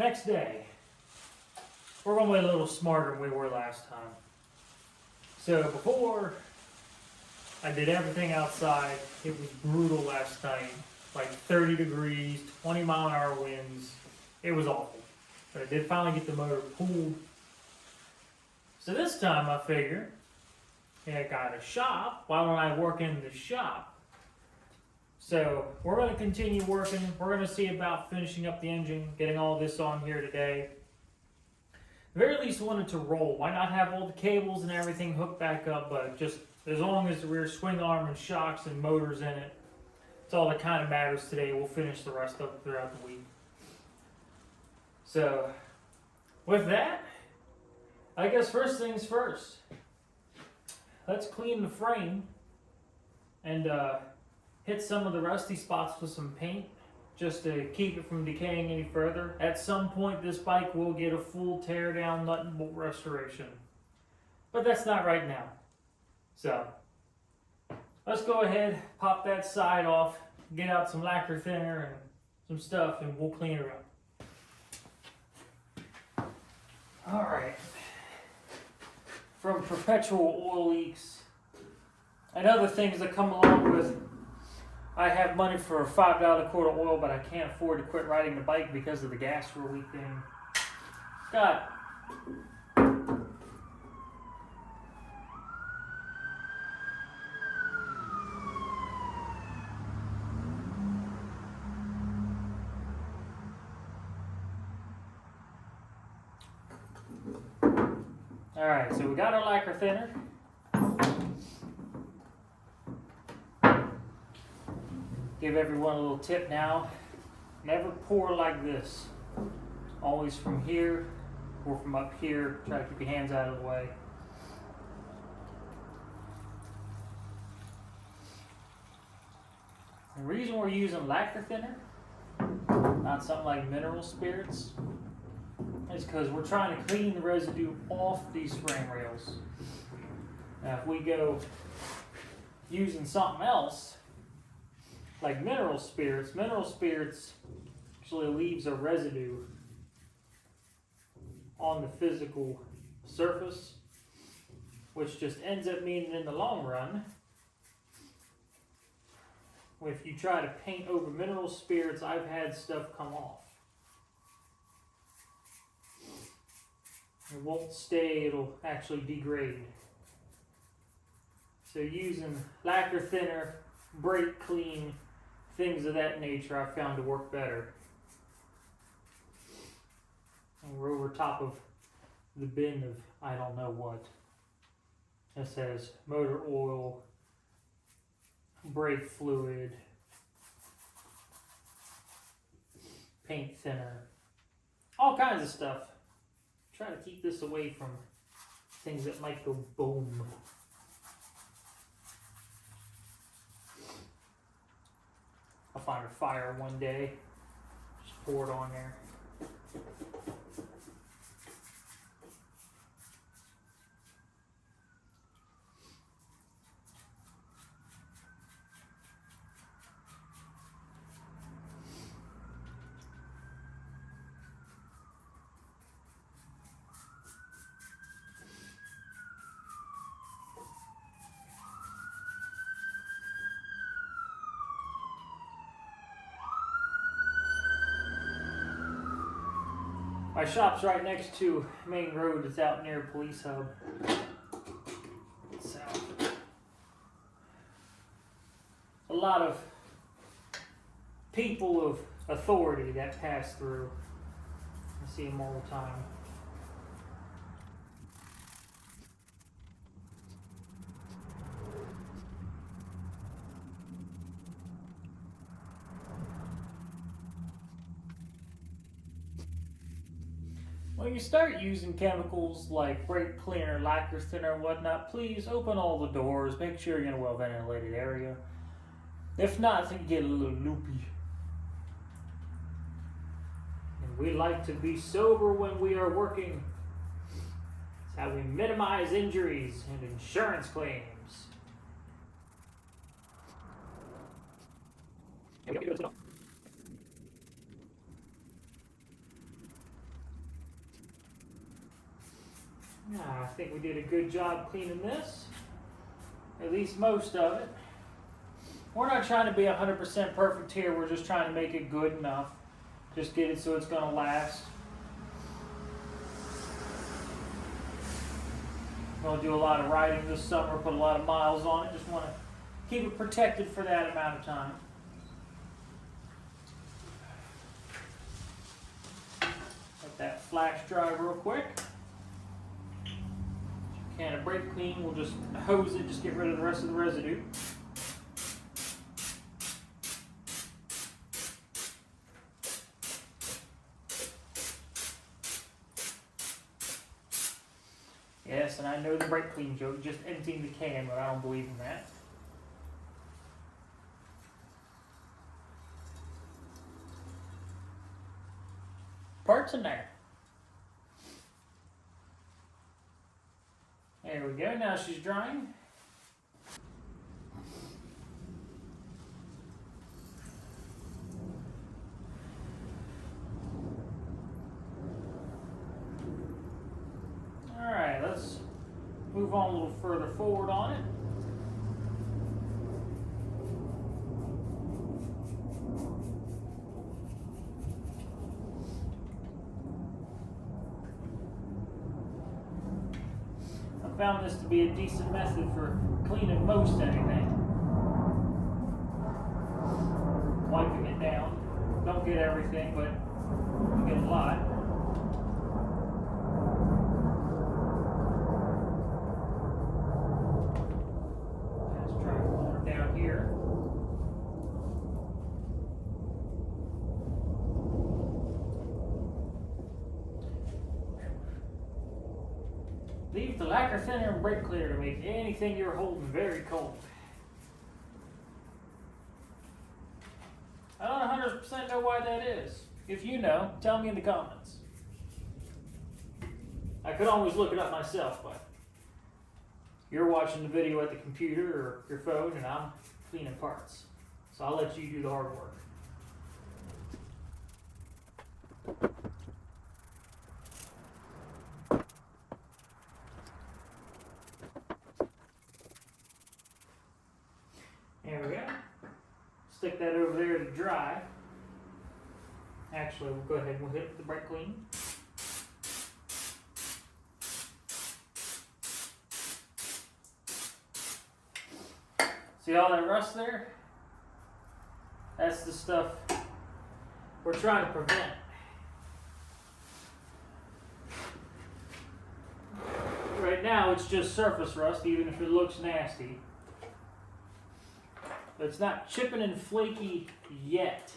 Next day, we're going to be a little smarter than we were last time. So before I did everything outside, it was brutal last night. Like 30 degrees, 20-mile-an-hour winds. It was awful. But I did finally get the motor pulled. So this time I figure, hey, I got a shop. Why don't I work in the shop? So we're going to continue working. We're going to see about finishing up the engine, getting all this on here today. At the very least, I wanted to roll. Why not have all the cables and everything hooked back up, but just as long as the rear swing arm and shocks and motors in it, that's all that kind of matters today. We'll finish the rest up throughout the week. So with that, I guess first things first. Let's clean the frame and hit some of the rusty spots with some paint just to keep it from decaying any further. At some point, this bike will get a full tear down nut and bolt restoration, but that's not right now. So let's go ahead, pop that side off, get out some lacquer thinner and some stuff, and we'll clean her up. All right. From perpetual oil leaks and other things that come along with, I have money for a $5 quart of oil, but I can't afford to quit riding the bike because of the gas for a week thing. God. Alright, so we got our lacquer thinner. Give everyone a little tip now. Never pour like this. Always from here or from up here. Try to keep your hands out of the way. The reason we're using lacquer thinner, not something like mineral spirits, is because we're trying to clean the residue off these frame rails. Now if we go using something else, like mineral spirits actually leaves a residue on the physical surface, which just ends up meaning in the long run, if you try to paint over mineral spirits, I've had stuff come off. It won't stay, it'll actually degrade. So using lacquer thinner, brake clean, things of that nature I found to work better. And we're over top of the bin of I don't know what. It says motor oil, brake fluid, paint thinner, all kinds of stuff. Try to keep this away from things that might go boom. I'll find a fire one day, just pour it on there. My shop's right next to main road. It's out near Police Hub. So, a lot of people of authority that pass through. I see them all the time. When you start using chemicals like brake cleaner, lacquer thinner, and whatnot, please open all the doors. Make sure you're in a well-ventilated area. If not, then you get a little loopy. And we like to be sober when we are working. It's how we minimize injuries and insurance claims. I think we did a good job cleaning this, at least most of it. We're not trying to be 100% perfect here, we're just trying to make it good enough. Just get it so it's going to last. Going to do a lot of riding this summer, put a lot of miles on it. Just want to keep it protected for that amount of time. Let that flash dry real quick. Can of brake clean, we'll just hose it, just get rid of the rest of the residue. Yes, and I know the brake clean joke, just emptying the can, but I don't believe in that. Parts in there. There we go, now she's drying. Alright, let's move on a little further forward on it. I found this to be a decent method for cleaning most anything. Wiping it down. Don't get everything, but you get a lot. Let's try one down here. Leave the lacquer thinner and brake cleaner to make anything you're holding very cold. I don't 100% know why that is. If you know, tell me in the comments. I could always look it up myself, but you're watching the video at the computer or your phone and I'm cleaning parts. So I'll let you do the hard work. There we go. Stick that over there to dry. Actually, we'll go ahead and we'll hit the brake clean. See all that rust there? That's the stuff we're trying to prevent. Right now it's just surface rust, even if it looks nasty. It's not chipping and flaky yet,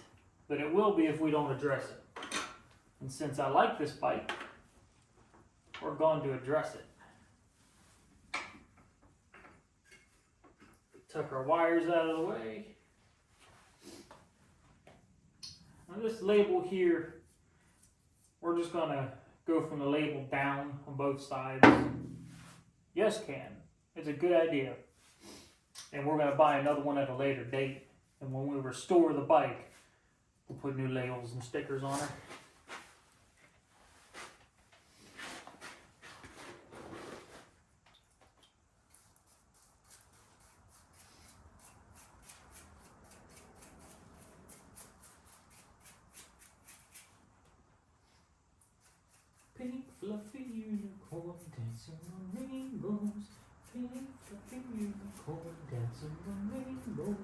but it will be if we don't address it. And since I like this bike, we're going to address it. Tuck our wires out of the way. Now this label here, we're just going to go from the label down on both sides. Yes, can. It's a good idea. And we're going to buy another one at a later date. And when we restore the bike, we'll put new labels and stickers on it. Pink fluffy unicorn dancing on rainbows. Pink fluffy unicorn dancing on rainbows.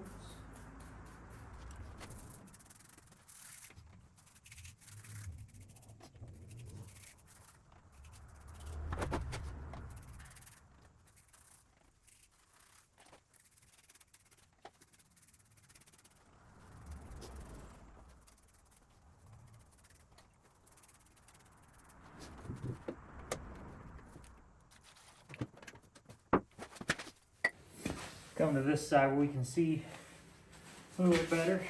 Come to this side where we can see a little bit better.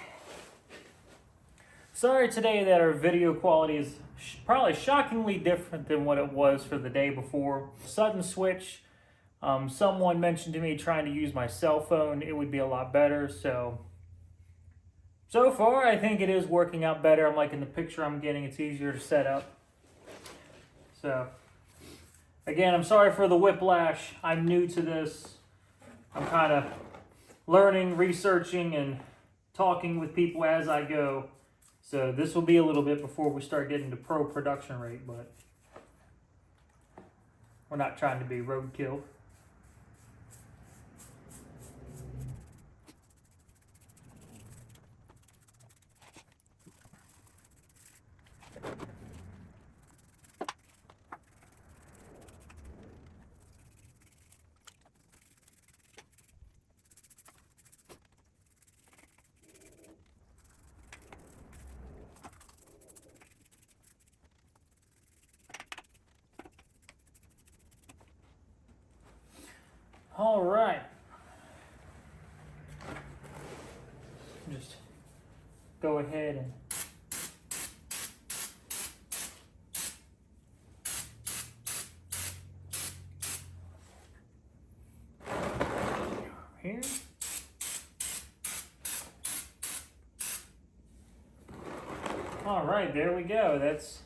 Sorry today that our video quality is probably shockingly different than what it was for the day before. Sudden switch. Someone mentioned to me trying to use my cell phone, it would be a lot better. So far I think it is working out better. I'm liking the picture I'm getting. It's easier to set up. So Again, I'm sorry for the whiplash. I'm new to this. I'm kind of learning, researching, and talking with people as I go. So this will be a little bit before we start getting to pro production rate, but we're not trying to be roadkill. All right. Just go ahead and here. All right, there we go. That's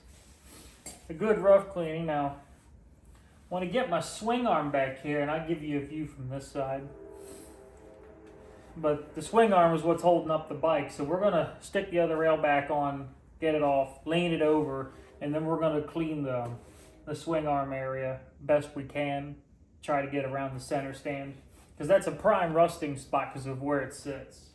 a good rough cleaning. Now, I want to get my swing arm back here, and I'll give you a view from this side. But the swing arm is what's holding up the bike, so we're going to stick the other rail back on, get it off, lean it over, and then we're going to clean the swing arm area best we can, try to get around the center stand, because that's a prime rusting spot because of where it sits.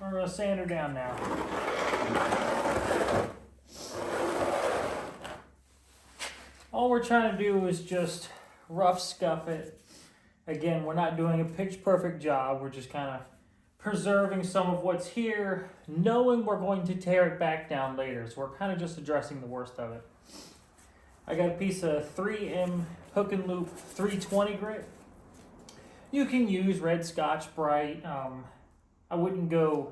We're going to sand her down now. All we're trying to do is just rough scuff it. Again, we're not doing a pitch perfect job. We're just kind of preserving some of what's here, knowing we're going to tear it back down later. So we're kind of just addressing the worst of it. I got a piece of 3M hook and loop 320 grit. You can use red Scotch Brite. I wouldn't go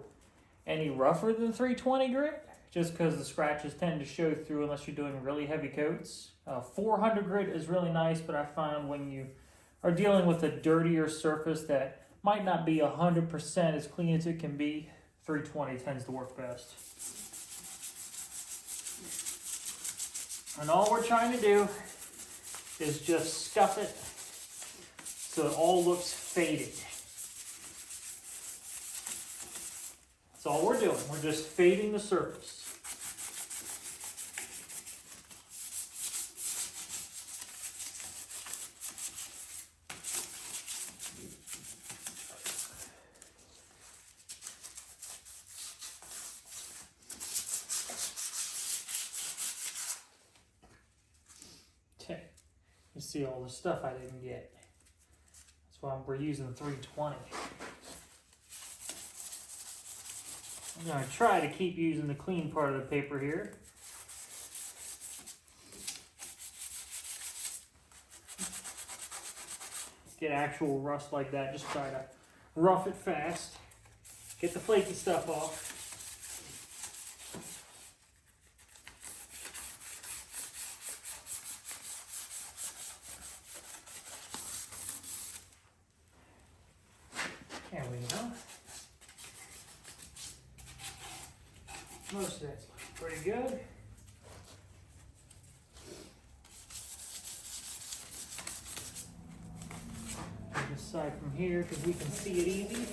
any rougher than 320 grit, just because the scratches tend to show through unless you're doing really heavy coats. 400 grit is really nice, but I find when you are dealing with a dirtier surface that might not be 100% as clean as it can be, 320 tends to work best. And all we're trying to do is just scuff it so it all looks faded. That's all we're doing. We're just fading the surface. Okay, you see all the stuff I didn't get. That's why we're using the 320. I'm going to try to keep using the clean part of the paper here. Get actual rust like that, just try to rough it fast. Get the flaky stuff off. There we go. Most of that's pretty good. side from here because we can see it easy.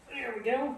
There we go.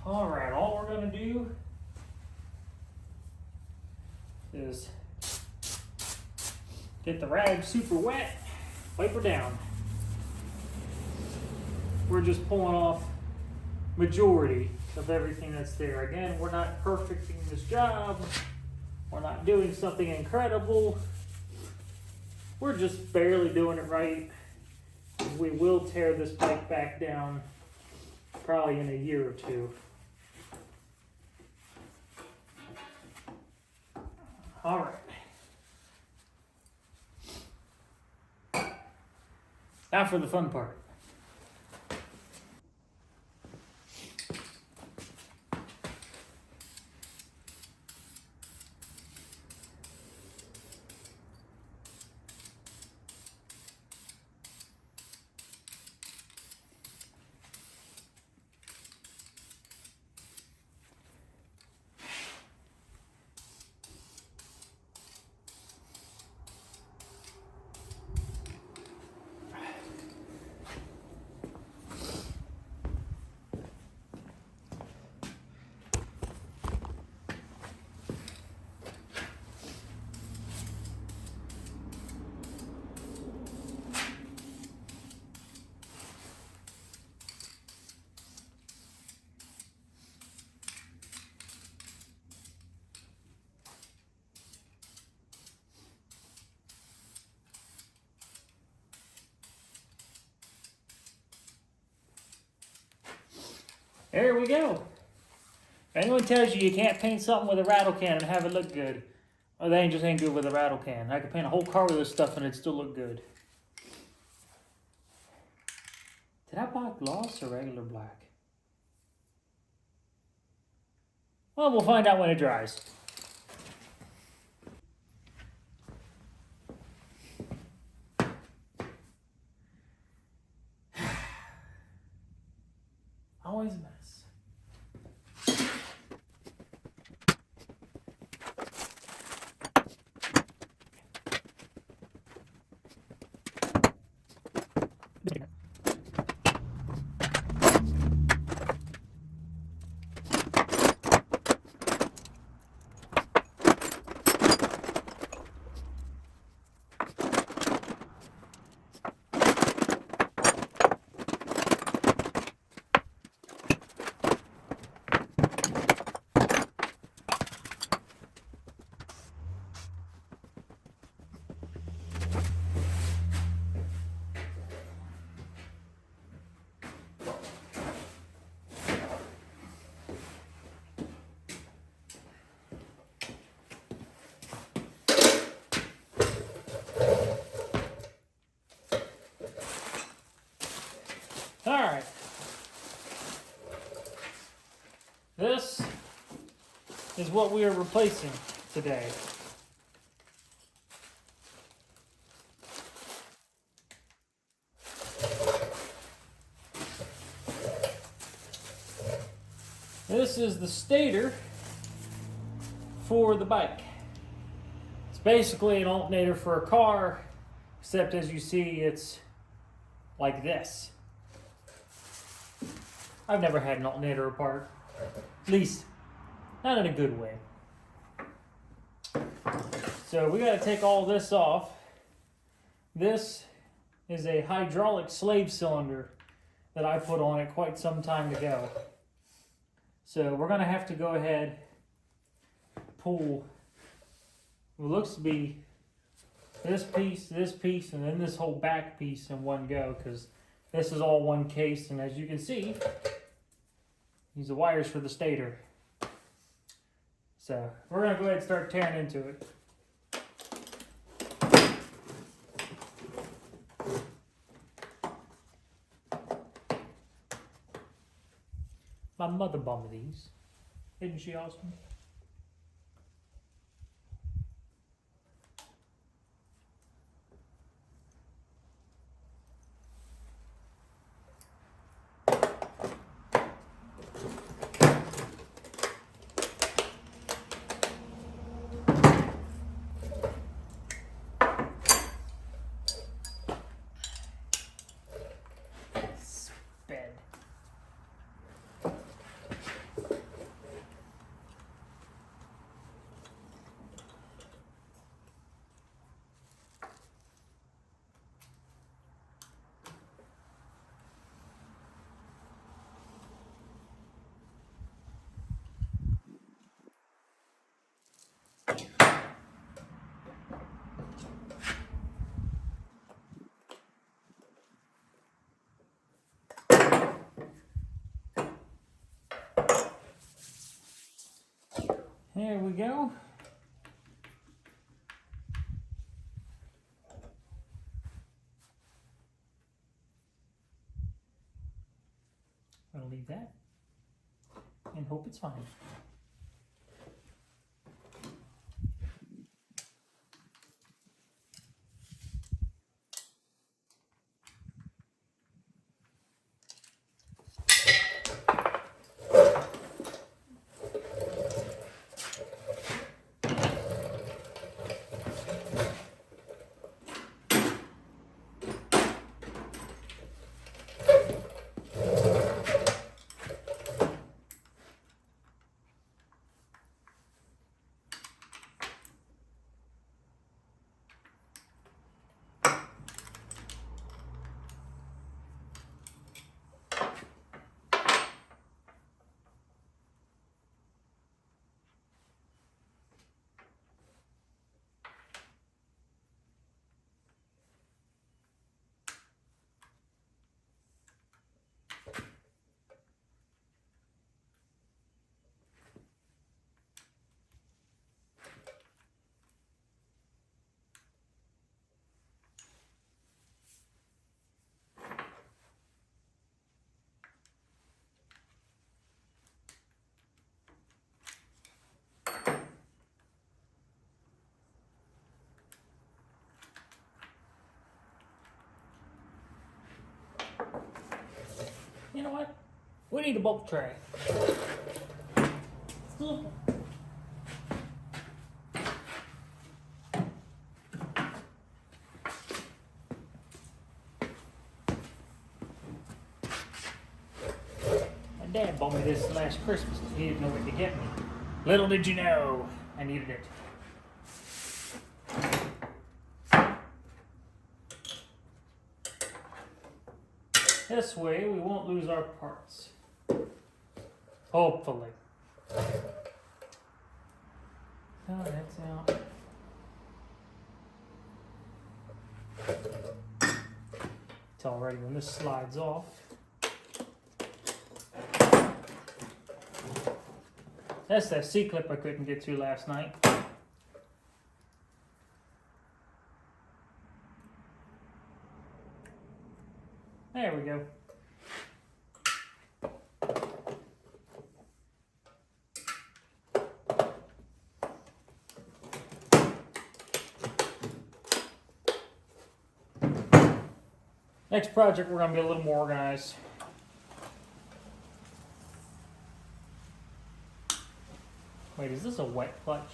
All right, all we're gonna do is get the rag super wet, wipe her down. We're just pulling off majority of everything that's there. Again, we're not perfecting this job. We're not doing something incredible. We're just barely doing it right. We will tear this bike back down probably in a year or two. All right. Now for the fun part. There we go. If anyone tells you you can't paint something with a rattle can and have it look good, well, they just ain't good with a rattle can. I could paint a whole car with this stuff and it'd still look good. Did I buy gloss or regular black? Well, we'll find out when it dries. Always a mess. This is what we are replacing today. This is the stator for the bike. It's basically an alternator for a car, except as you see, it's like this. I've never had an alternator apart. At least, not in a good way. So we gotta take all this off. This is a hydraulic slave cylinder that I put on it quite some time ago. So we're gonna have to go ahead, pull what looks to be this piece, and then this whole back piece in one go, because this is all one case, and as you can see, these are wires for the stator. So we're gonna go ahead and start tearing into it. My mother bought me these. Isn't she awesome? Sped. There we go. I'll leave that and hope it's fine. You know what? We need a bulk tray. My dad bought me this last Christmas because he didn't know what to get me. Little did you know, I needed it. This way we won't lose our parts. Hopefully. Oh, that's out. It's already when this slides off. That's that C-clip I couldn't get to last night. There we go. Next project, we're gonna be a little more organized. Wait, is this a wet clutch?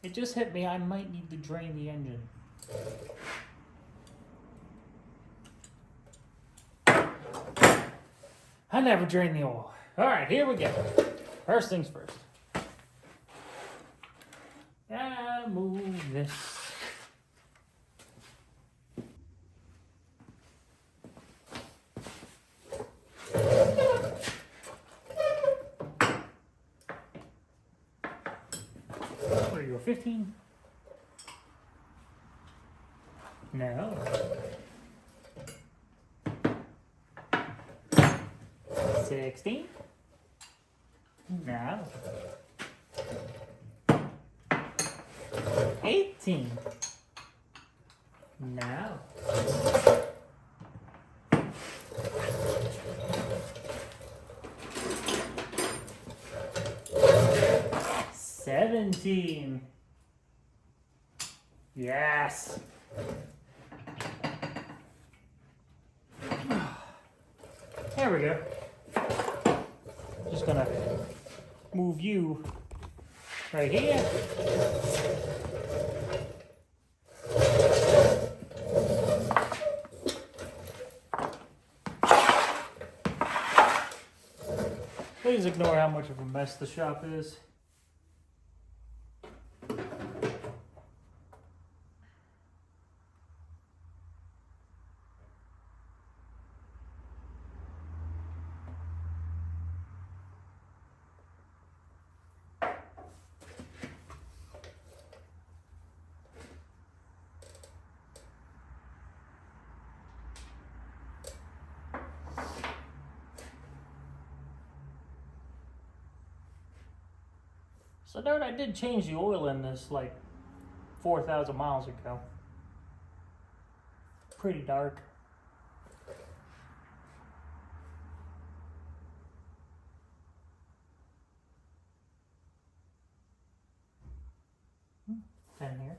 It just hit me, I might need to drain the engine. I never drain the oil. Alright, here we go. First things first. Gotta move this. What are you, a 15? No. 16? No. 18? No. 17? Yes. There we go. Just gonna move you right here. Please ignore how much of a mess the shop is. So note I did change the oil in this like 4,000 miles ago. Pretty dark. Down here.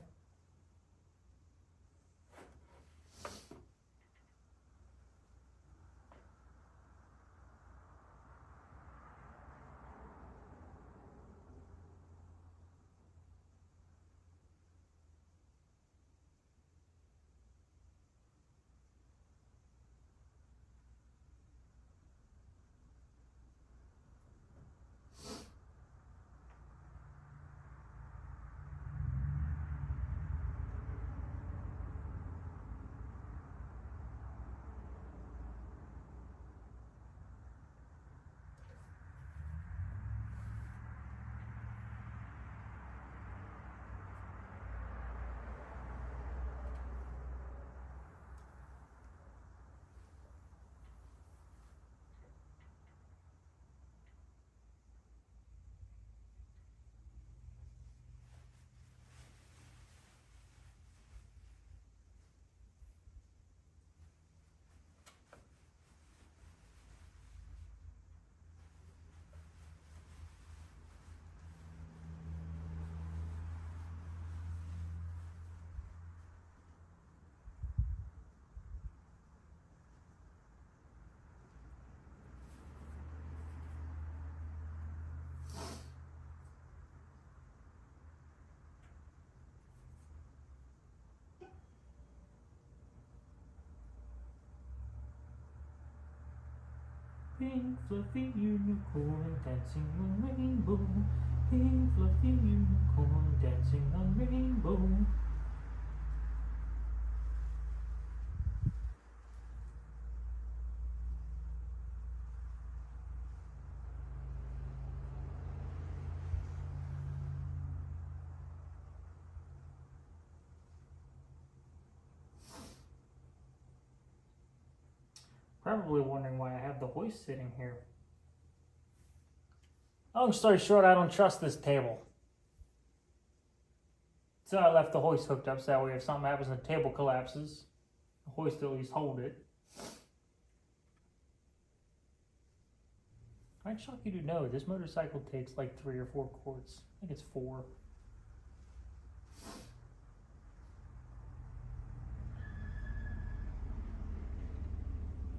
Pink fluffy unicorn dancing on rainbow. Pink fluffy unicorn dancing on rainbow. Probably wondering why I have the hoist sitting here. Long story short, I don't trust this table. So I left the hoist hooked up so that way if something happens and the table collapses, the hoist will at least hold it. I'd shock you to know this motorcycle takes like 3 or 4 quarts. I think it's 4.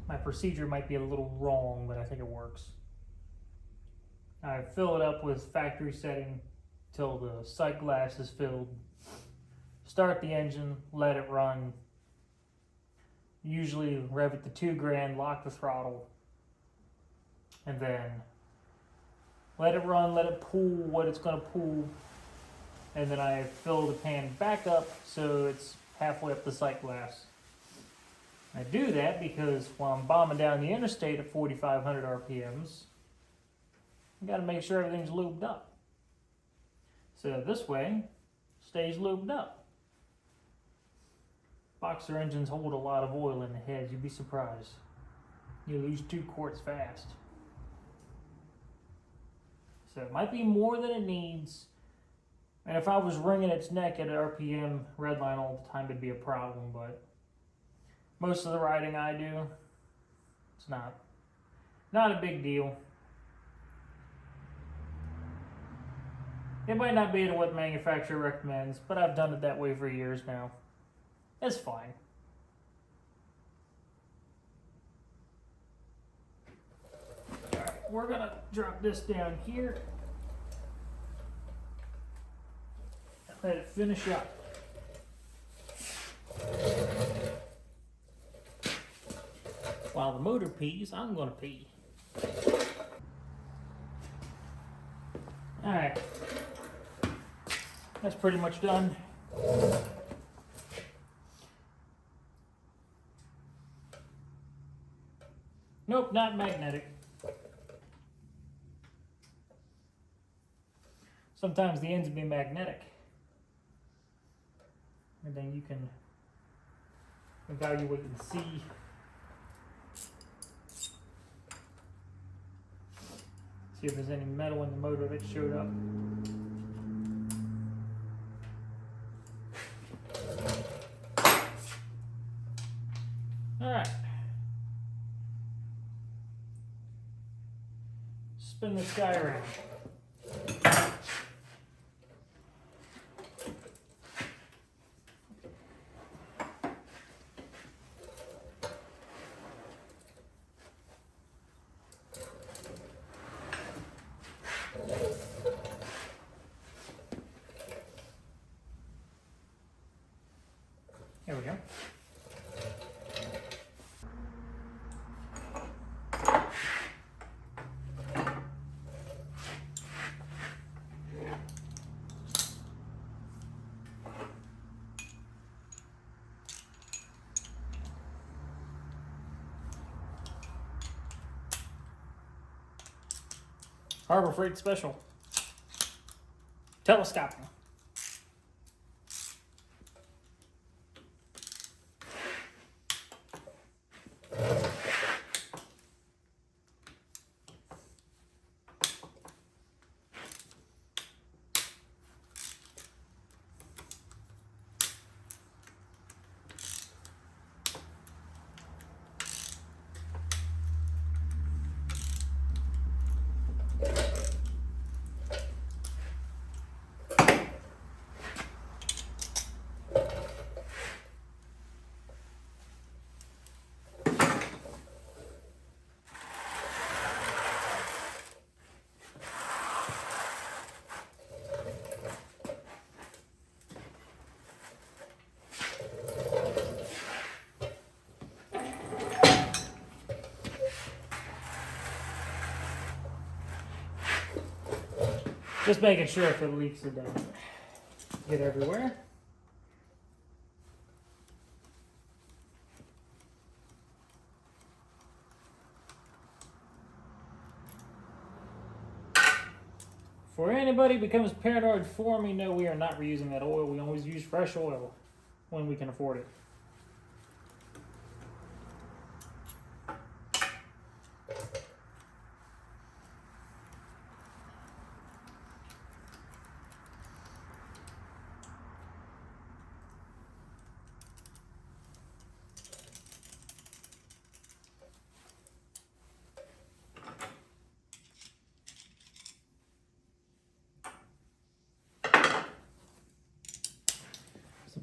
My procedure might be a little wrong, but I think it works. I fill it up with factory setting till the sight glass is filled. Start the engine, let it run. Usually rev it to 2 grand, lock the throttle, and then let it run, let it pull what it's going to pull, and then I fill the pan back up so it's halfway up the sight glass. I do that because while I'm bombing down the interstate at 4,500 RPMs, I got to make sure everything's lubed up. So this way, stays lubed up. Boxer engines hold a lot of oil in the heads. You'd be surprised. You lose 2 quarts fast. So it might be more than it needs. And if I was wringing its neck at RPM redline all the time, it'd be a problem. But most of the riding I do, it's not a big deal. It might not be what manufacturer recommends, but I've done it that way for years now. It's fine. Alright, we're gonna drop this down here. Let it finish up. While the motor pees, I'm gonna pee. Alright. That's pretty much done. Nope, not magnetic. Sometimes the ends will be magnetic. And then you can evaluate and see. See if there's any metal in the motor that showed up. Alright. Spin this guy around. There we go. Harbor Freight Special. Telescoping. Just making sure if it leaks it doesn't get everywhere. Before anybody becomes paranoid for me, no, we are not reusing that oil. We always use fresh oil when we can afford it.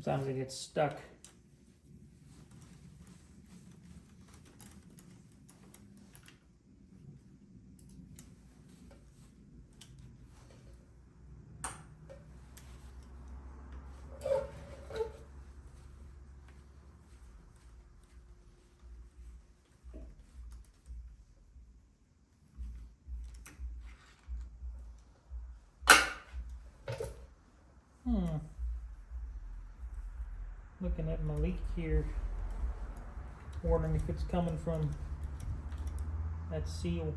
Sometimes it gets stuck. Looking at my leak here, wondering if it's coming from that seal.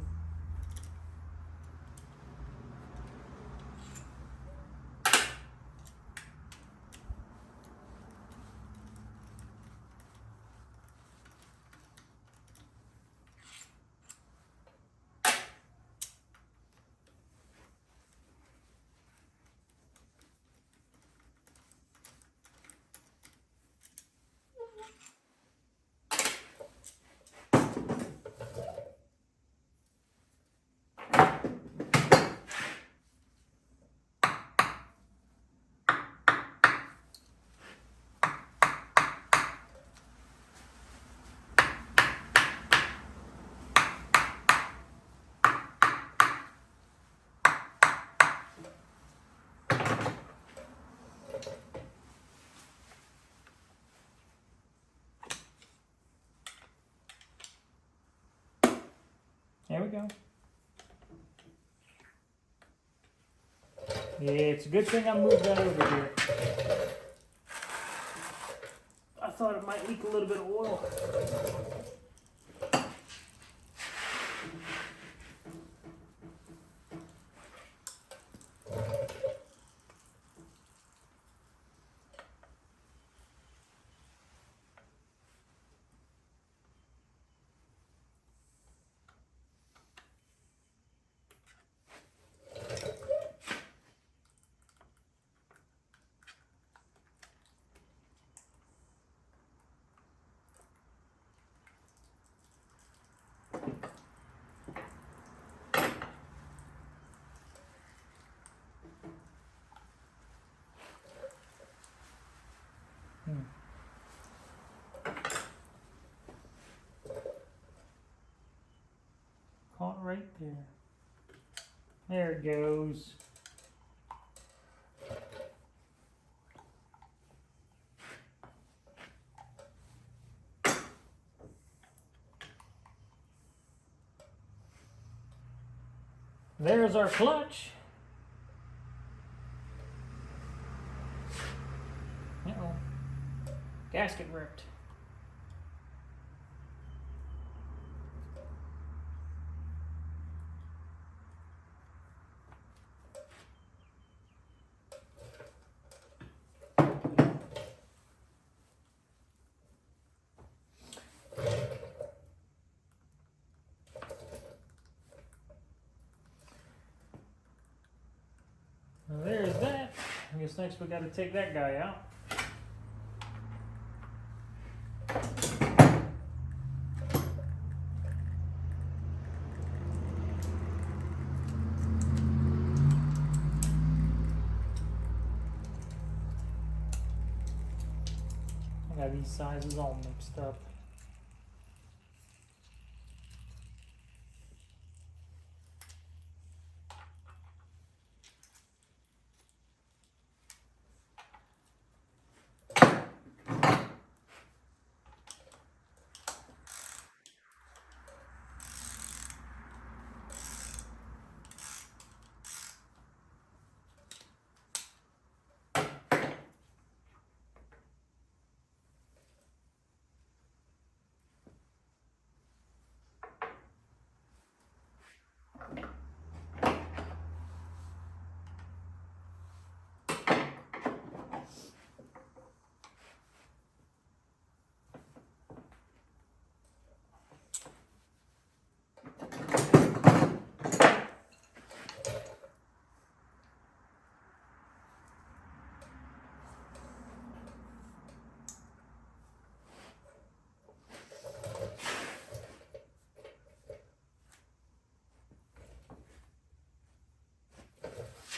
There we go. Yeah, it's a good thing I moved that over here. I thought it might leak a little bit of oil. Caught right there. There it goes. There's our clutch. Uh-oh. Gasket ripped. Well, there's that. I guess next we got to take that guy out. I got these sizes all mixed up.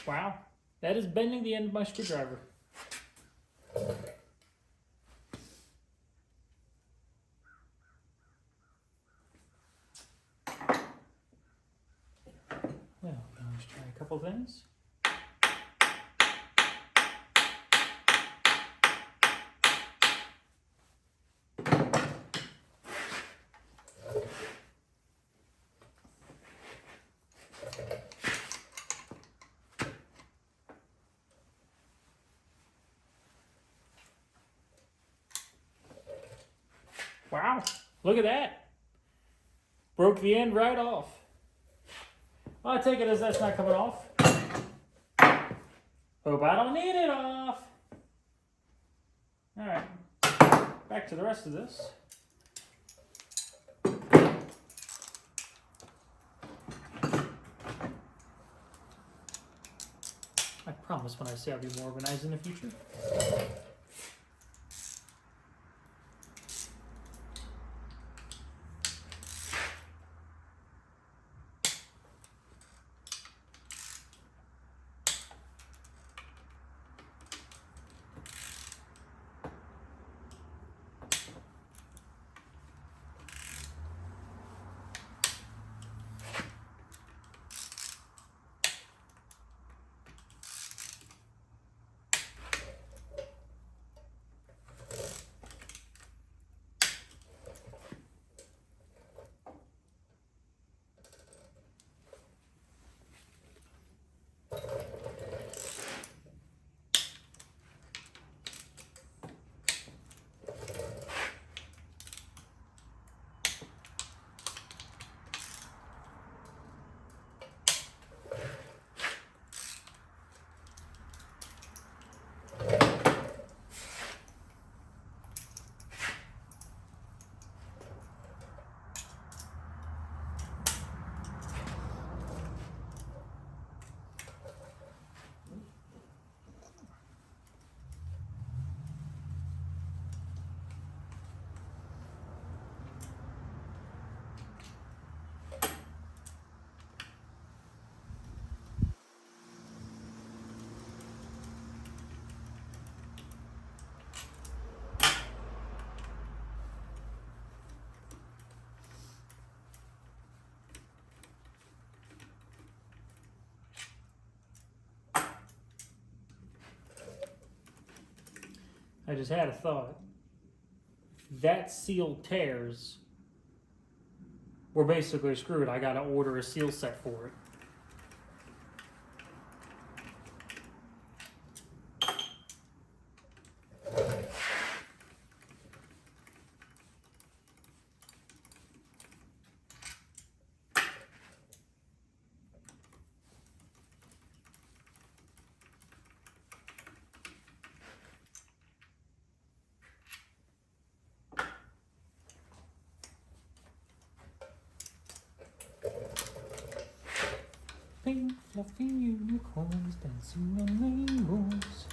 Wow, that is bending the end of my screwdriver. Let's try a couple things. Wow, look at that. Broke the end right off. Well, I take it as that's not coming off. Hope I don't need it off. All right, back to the rest of this. I promise when I say I'll be more organized in the future. I just had a thought. That seal tears, we're basically screwed. I gotta order a seal set for it. Pink fluffy unicorns dancing on rainbows.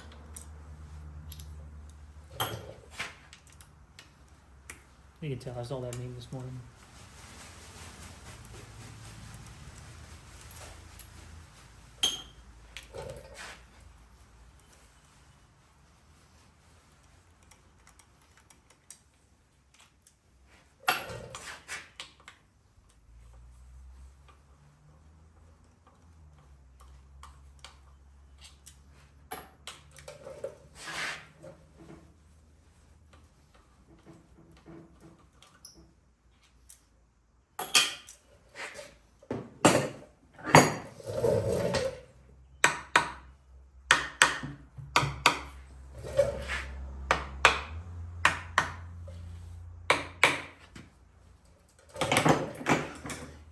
You can tell I saw that meme this morning.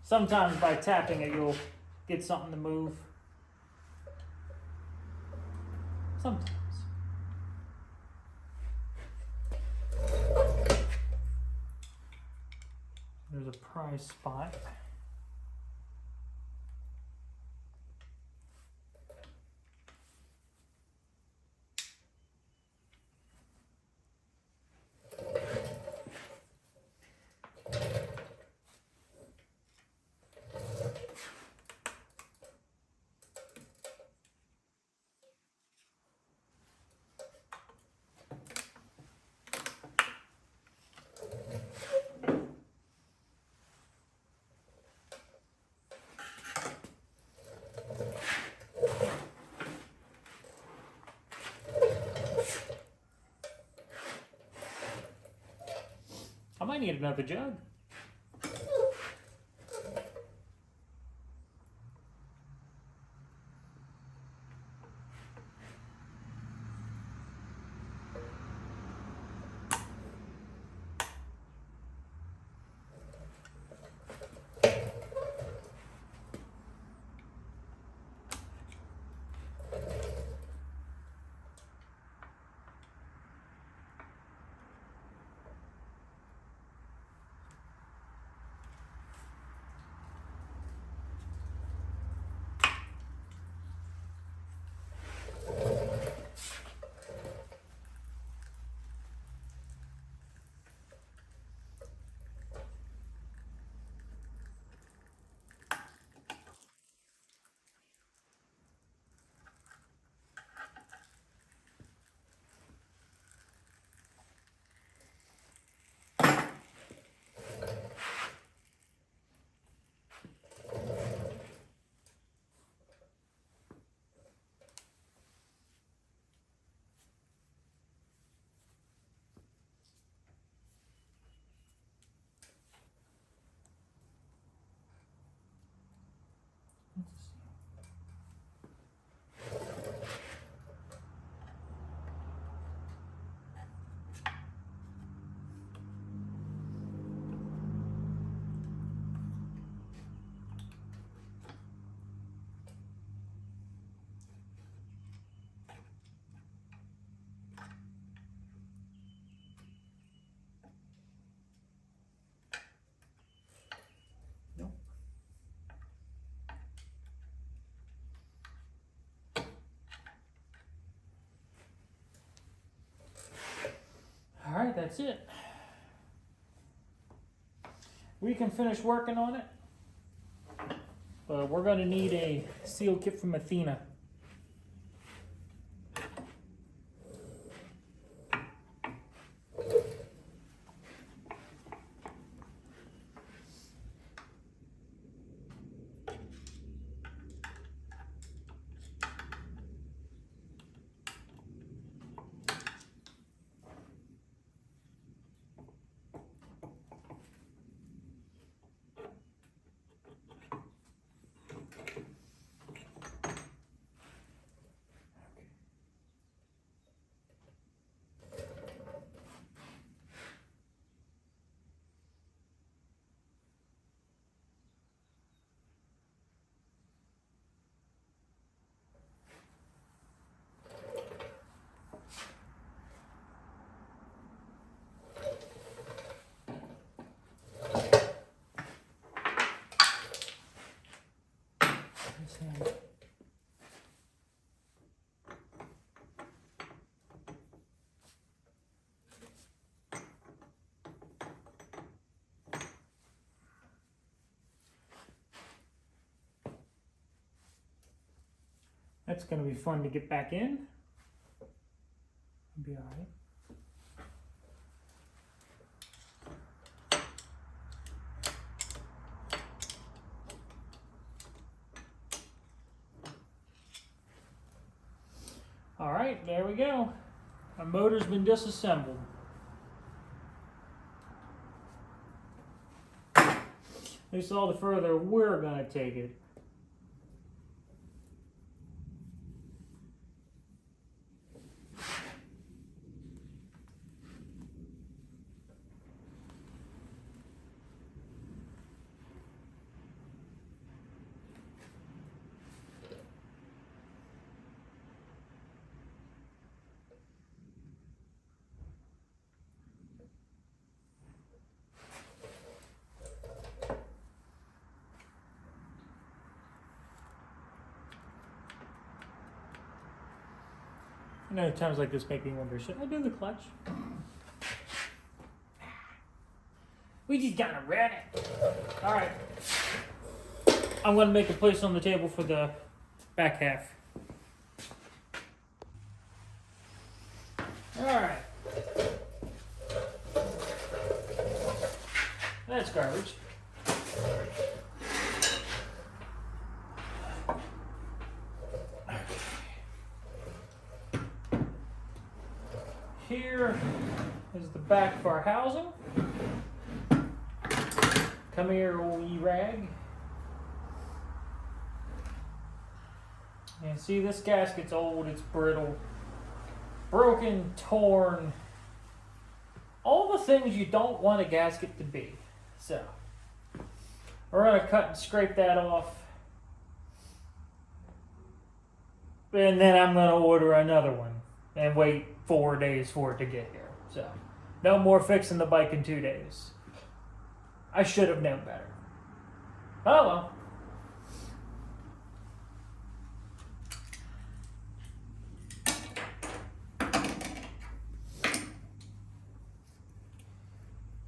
Sometimes by tapping it, you'll get something to move. Sometimes. There's a prize spot. I might need another jug. All right, that's it. We can finish working on it. But we're going to need a seal kit from Athena. That's going to be fun to get back in. It'll be all right. All right, there we go. Our motor's been disassembled. At least all the further we're going to take it. I know times like this make me wonder, should I do the clutch? We just gotta run it. Alright. I'm gonna make a place on the table for the back half. Alright. That's garbage. Here is the back of our housing. Come here, old E-rag. And see, this gasket's old, it's brittle, broken, torn. All the things you don't want a gasket to be. So, we're going to cut and scrape that off. And then I'm going to order another one and wait 4 days for it to get here. So, no more fixing the bike in 2 days. I should have known better. Oh well.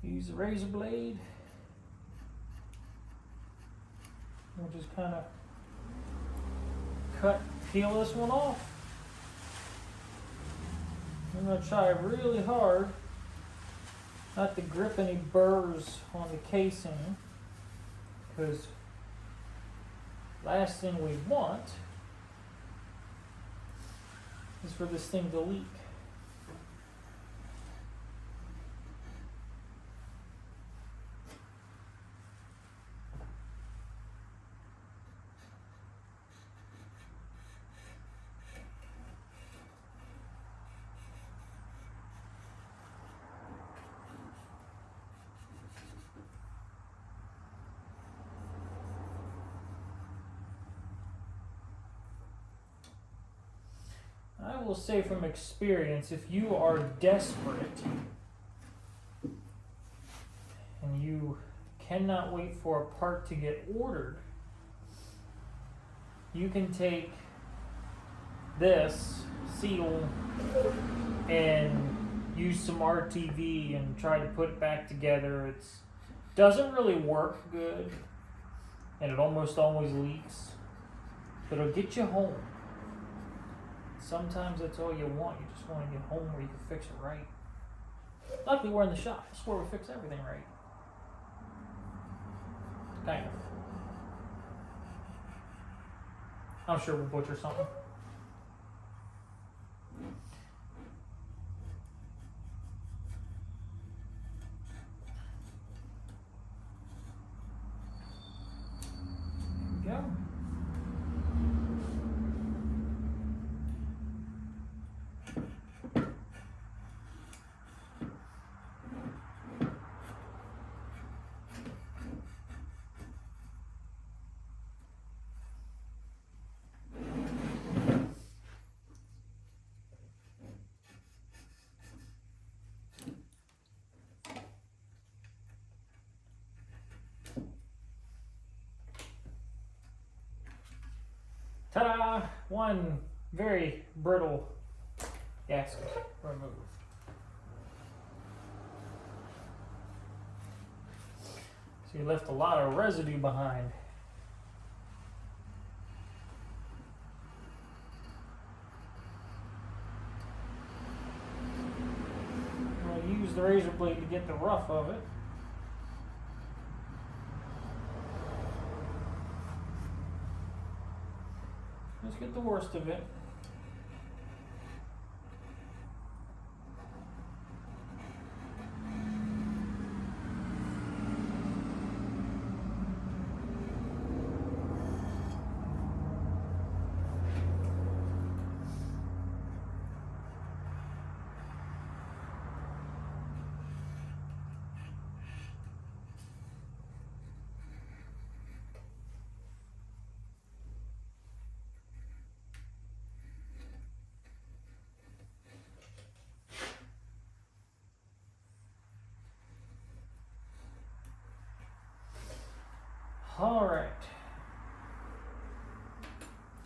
Use the razor blade. We'll just kind of peel this one off. I'm going to try really hard not to grip any burrs on the casing, because last thing we want is for this thing to leak. I will say from experience, if you are desperate and you cannot wait for a part to get ordered, you can take this seal and use some RTV and try to put it back together. It doesn't really work good, and it almost always leaks, but it'll get you home. Sometimes that's all you want. You just want to get home where you can fix it right. Luckily, we're in the shop. That's where we fix everything right. Kind of. I'm sure we'll butcher something. There we go. Ta-da! One very brittle gasket removed. So you left a lot of residue behind. I'll use the razor blade to get the rough of it. Let's get the worst of it. All right.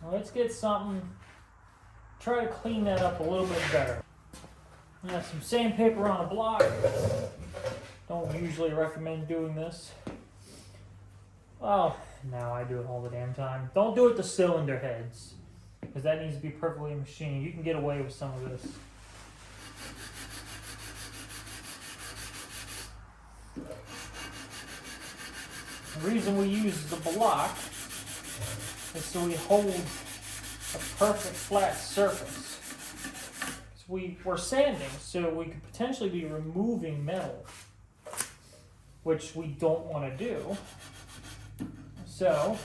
Now let's get something, try to clean that up a little bit better. I got some sandpaper on a block. Don't usually recommend doing this. Well, now I do it all the damn time. Don't do it to cylinder heads, because that needs to be perfectly machined. You can get away with some of this. The reason we use the block is so we hold a perfect flat surface. So we're sanding, so we could potentially be removing metal. which we don't want to do. So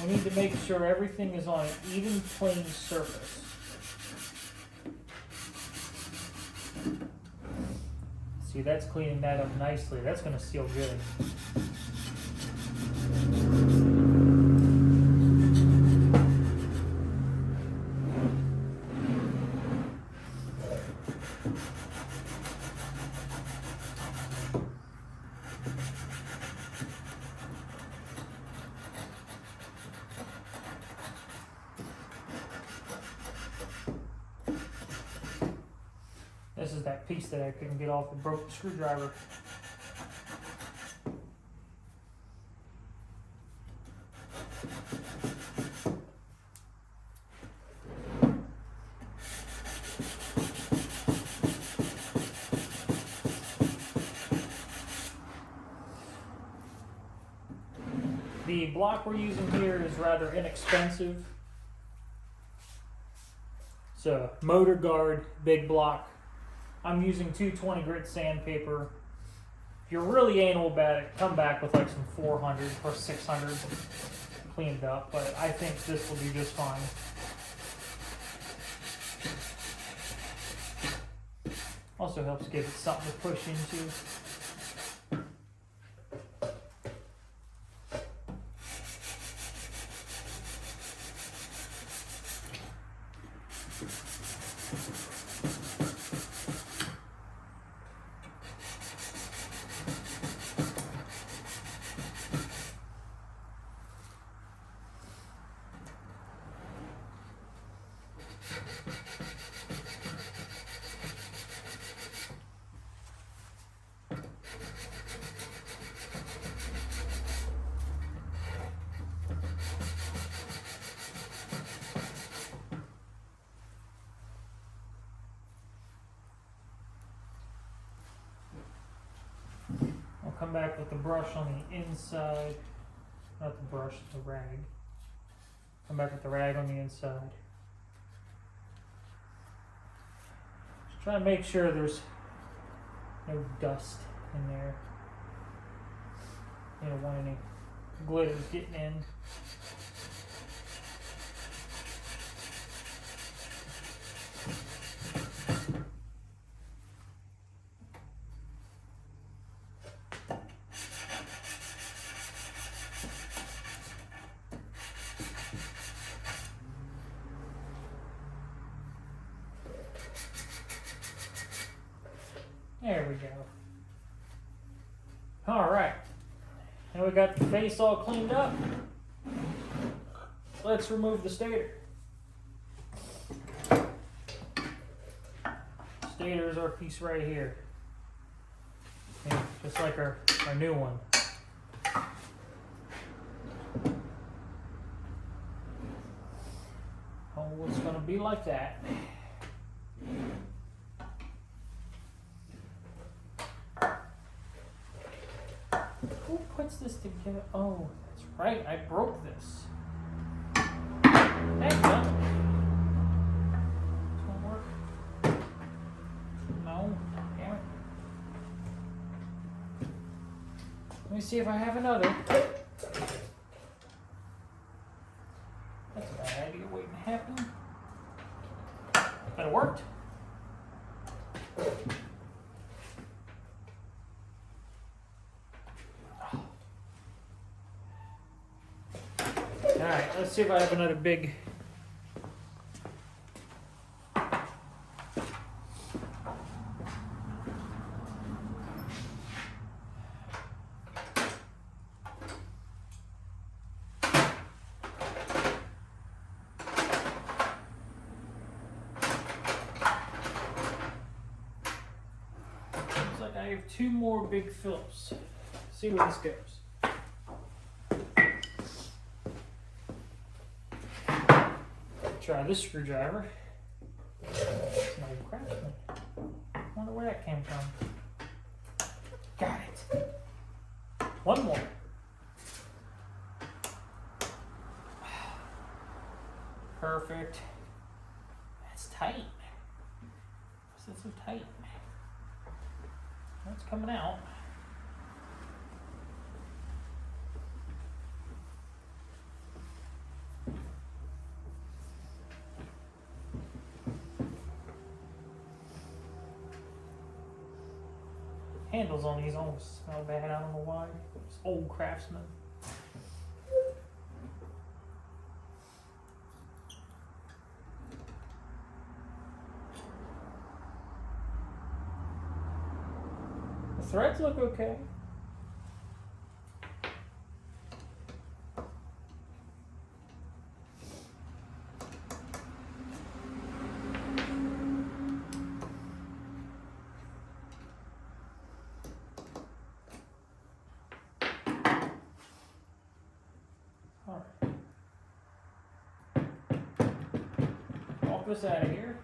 we need to make sure everything is on an even plane surface. See, that's cleaning that up nicely. That's going to seal good. This is that piece that I couldn't get off and broke the screwdriver. The block we're using here is rather inexpensive. It's a motor guard big block. I'm using 220 grit sandpaper. If you're really anal about it, come back with like some 400 or 600 cleaned up, but I think this will do just fine. Also helps give it something to push into. Come back with the brush on the inside, not the brush, the rag. Come back with the rag on the inside. Just try to make sure there's no dust in there. You don't want any glitters getting in. There we go. Alright. Now we got the face all cleaned up. Let's remove the stator. Stator is our piece right here. Yeah, just like our new one. Oh, it's going to be like that. Who puts this together? Oh, that's right. I broke this. Hang on. This won't work. No. Damn it. Let me see if I have another. That's a bad idea waiting to happen. But it worked. Alright, let's see if I have another big. Looks like I have two more big Phillips. See where this goes. Try this screwdriver. It's an old Craftsman. Wonder where that came from. Got it. One more. Perfect. That's tight. Why is that so tight? That's coming out. Handles on these almost smell bad. I don't know why. It's old Craftsman. The threads look okay. Walk this out of here.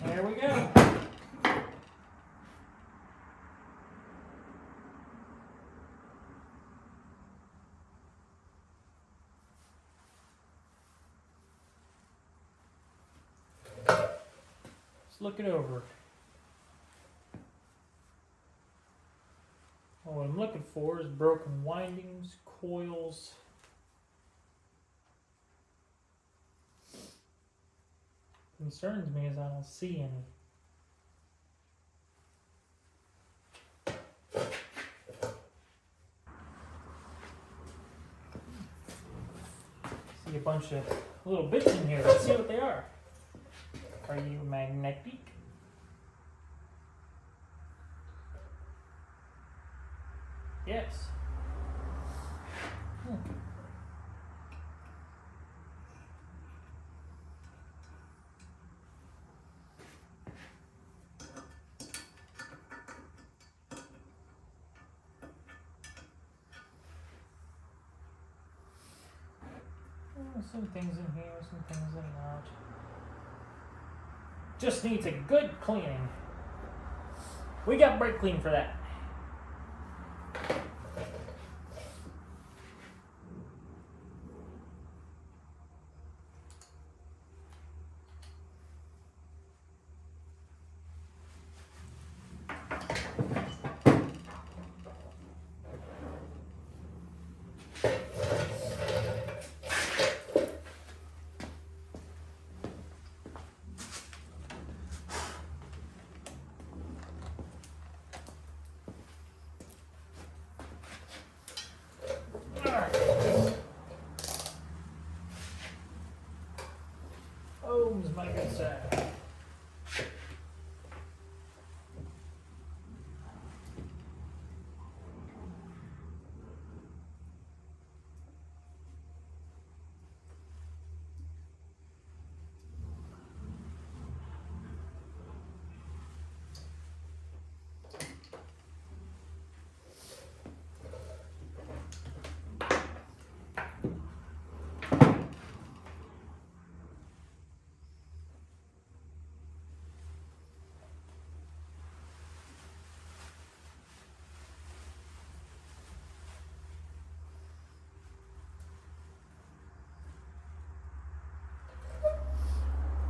There we go. Let's look it over. Well, what I'm looking for is broken windings, coils. Concerns me is I don't see any. See a bunch of little bits in here. Let's see what they are. Are you magnetic? Yes. Some things in here, some things in not. Just needs a good cleaning. We got brake clean for that. Ohms, my good side.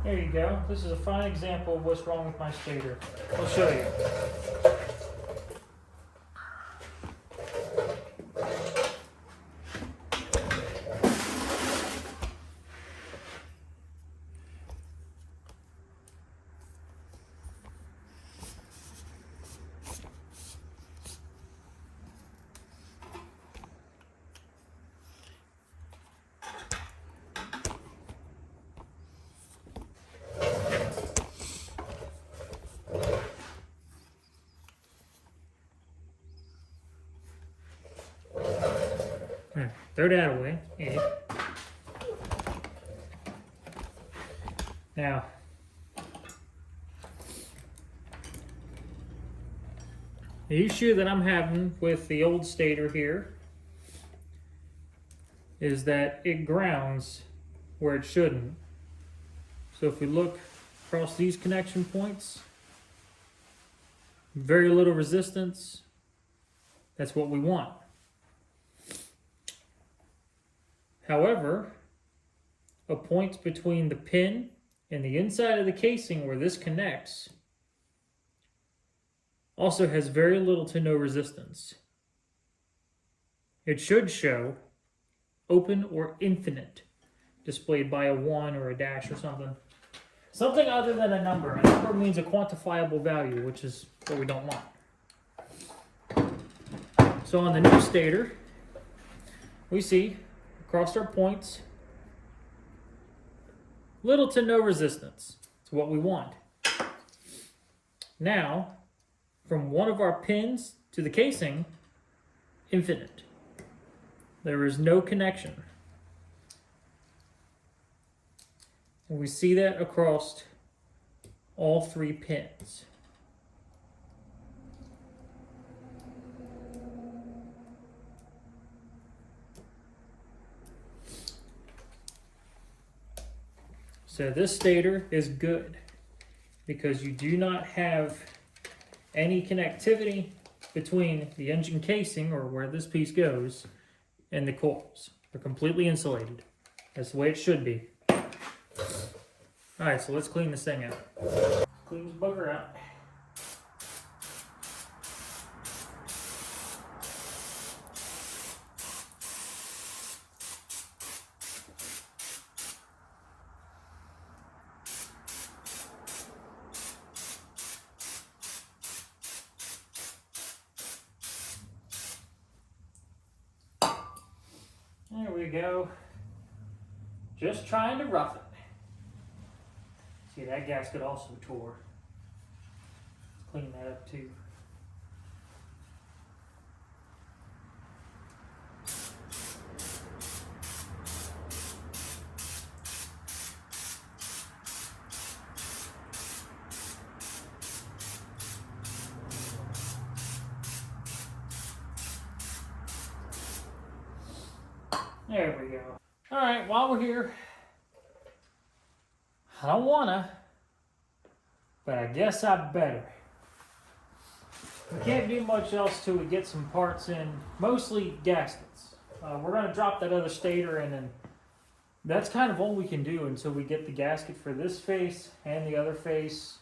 There you go. This is a fine example of what's wrong with my stator. I'll show you. Throw that away. Yeah. Now, the issue that I'm having with the old stator here is that it grounds where it shouldn't. So if we look across these connection points, very little resistance. That's what we want. However, a point between the pin and the inside of the casing where this connects also has very little to no resistance. It should show open or infinite, displayed by a 1 or a dash or something. Something other than a number. A number means a quantifiable value, which is what we don't want. So on the new stator, we see across our points, little to no resistance. It's what we want. Now, from one of our pins to the casing, infinite. There is no connection. And we see that across all 3 pins. So this stator is good because you do not have any connectivity between the engine casing, or where this piece goes, and the coils. They're completely insulated. That's the way it should be. Alright, so let's clean this thing out. Clean this bugger out. There we go. Just trying to rough it. See, that gasket also tore. Let's clean that up too. There we go. Alright, while we're here, I don't wanna, but I guess I better. We can't do much else till we get some parts in, mostly gaskets. We're gonna drop that other stator in, and that's kind of all we can do until we get the gasket for this face and the other face.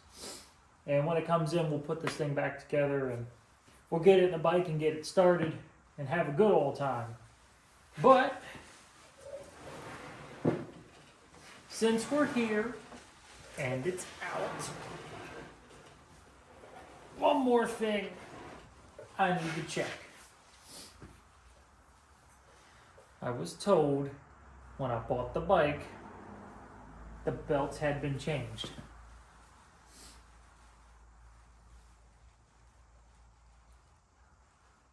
And when it comes in, we'll put this thing back together and we'll get it in the bike and get it started and have a good old time. But since we're here and it's out, one more thing I need to check. I was told when I bought the bike, the belts had been changed.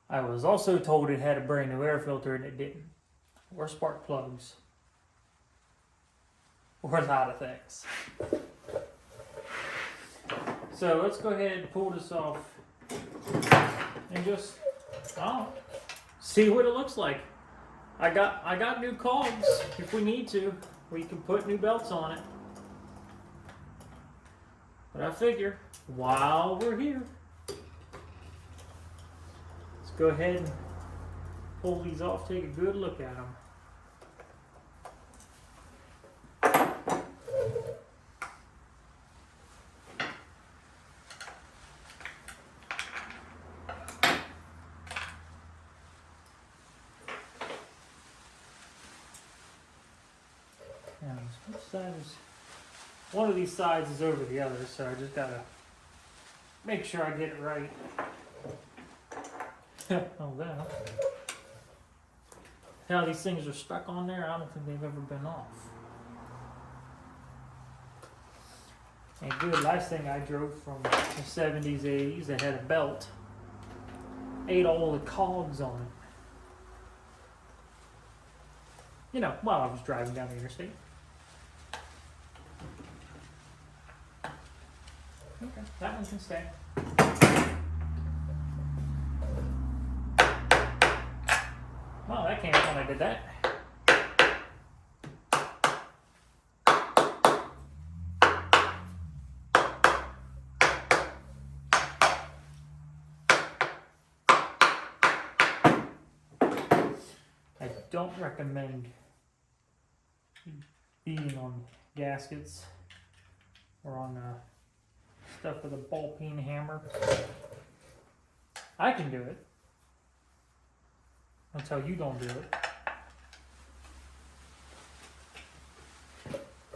I was also told it had a brand new air filter and it didn't. Or spark plugs. Or a lot of things. So let's go ahead and pull this off and just see what it looks like. I got new cogs if we need to. We can put new belts on it. But I figure while we're here, let's go ahead and pull these off, take a good look at them. Which side is, one of these sides is over the other, so I just gotta make sure I get it right. Oh, well. How these things are stuck on there, I don't think they've ever been off. And good, last thing I drove from the 70s, 80s that had a belt, ate all the cogs on it. You know, while I was driving down the interstate. Okay, that one can stay. Well, that came out when I did that. don't recommend beating on gaskets or on stuff with a ball peen hammer. I can do it. That's how you don't do it.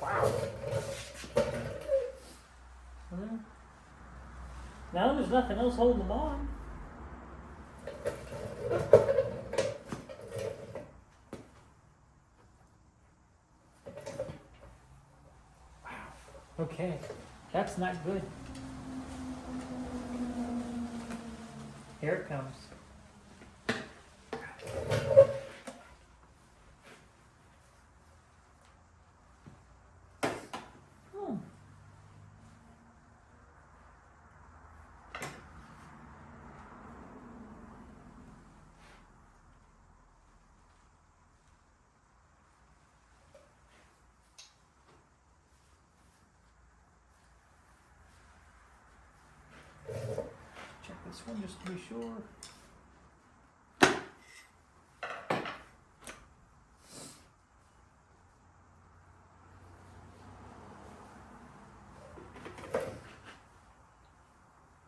Wow. Now there's nothing else holding them on. Wow. Okay. That's not good. Here it comes. Check this one just to be sure.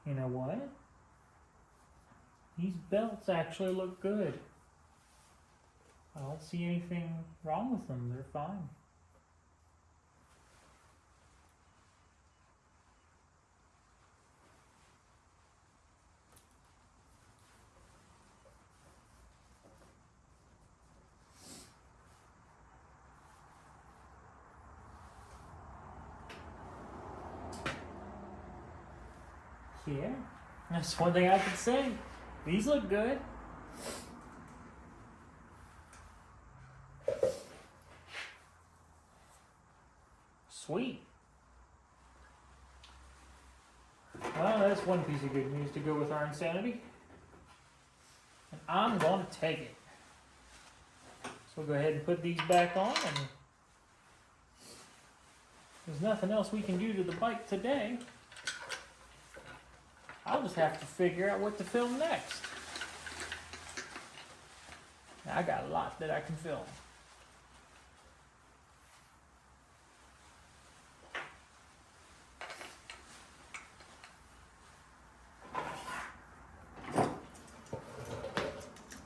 You know what? These belts actually look good. I don't see anything wrong with them. They're fine. Yeah, that's one thing I could say. These look good. Sweet. Well, that's one piece of good news to go with our insanity. And I'm going to take it. So we'll go ahead and put these back on. And there's nothing else we can do to the bike today. I'll just have to figure out what to film next. Now, I got a lot that I can film.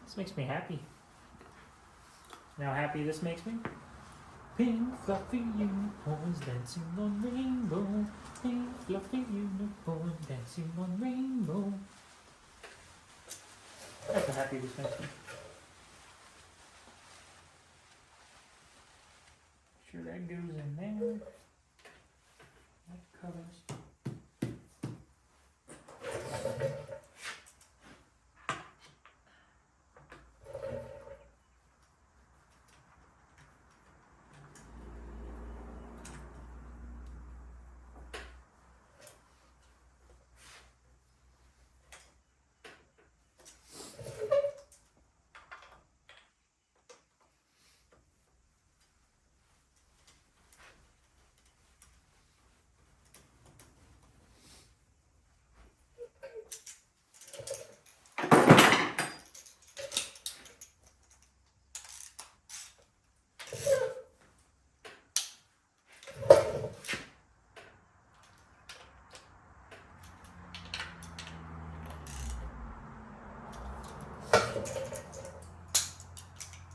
This makes me happy. You know how happy this makes me? Pink fluffy unicorns dancing on rainbow. Pink fluffy unicorn dancing on rainbow. That's how happy this makes me. Sure that goes in there. That covers.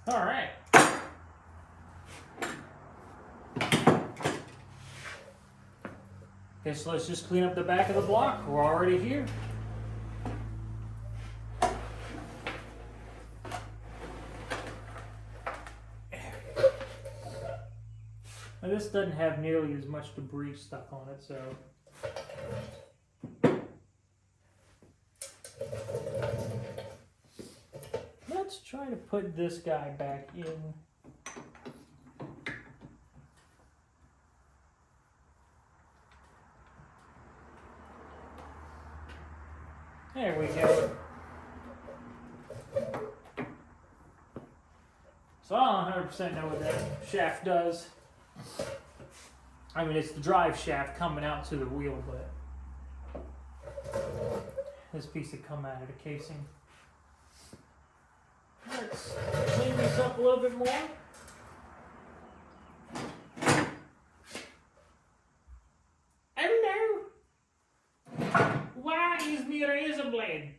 All right. Okay, so let's just clean up the back of the block. We're already here. Now this doesn't have nearly as much debris stuck on it, so. Let's try to put this guy back in. There we go. So I don't 100% know what that shaft does. I mean, it's the drive shaft coming out to the wheel, but this piece would come out of the casing. Let's clean this up a little bit more. Oh no! Why is me a razor blade?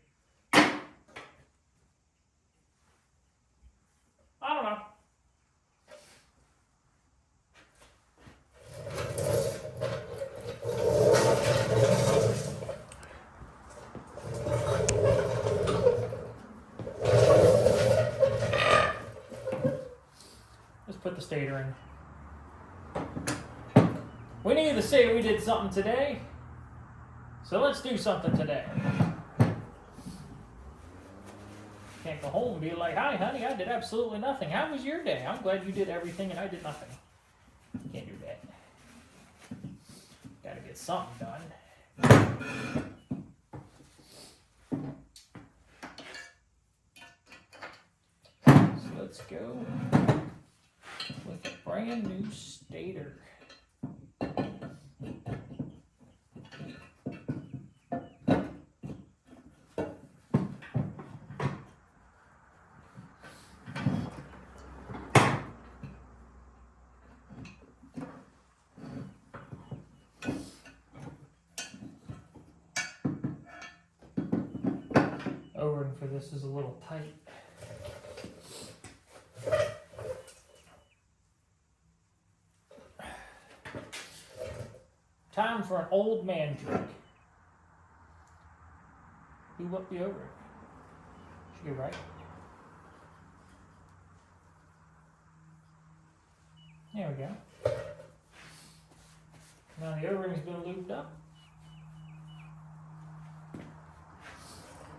I don't know. Let's put the stator in. We need to say we did something today. So let's do something today. Can't go home and be like, hi honey, I did absolutely nothing. How was your day? I'm glad you did everything and I did nothing. Can't do that. Gotta get something done. So let's go with a brand new stator. O-ring for this is a little tight. Time for an old man trick. Do up the O-ring. Should get right. There we go. Now the O-ring's been looped up.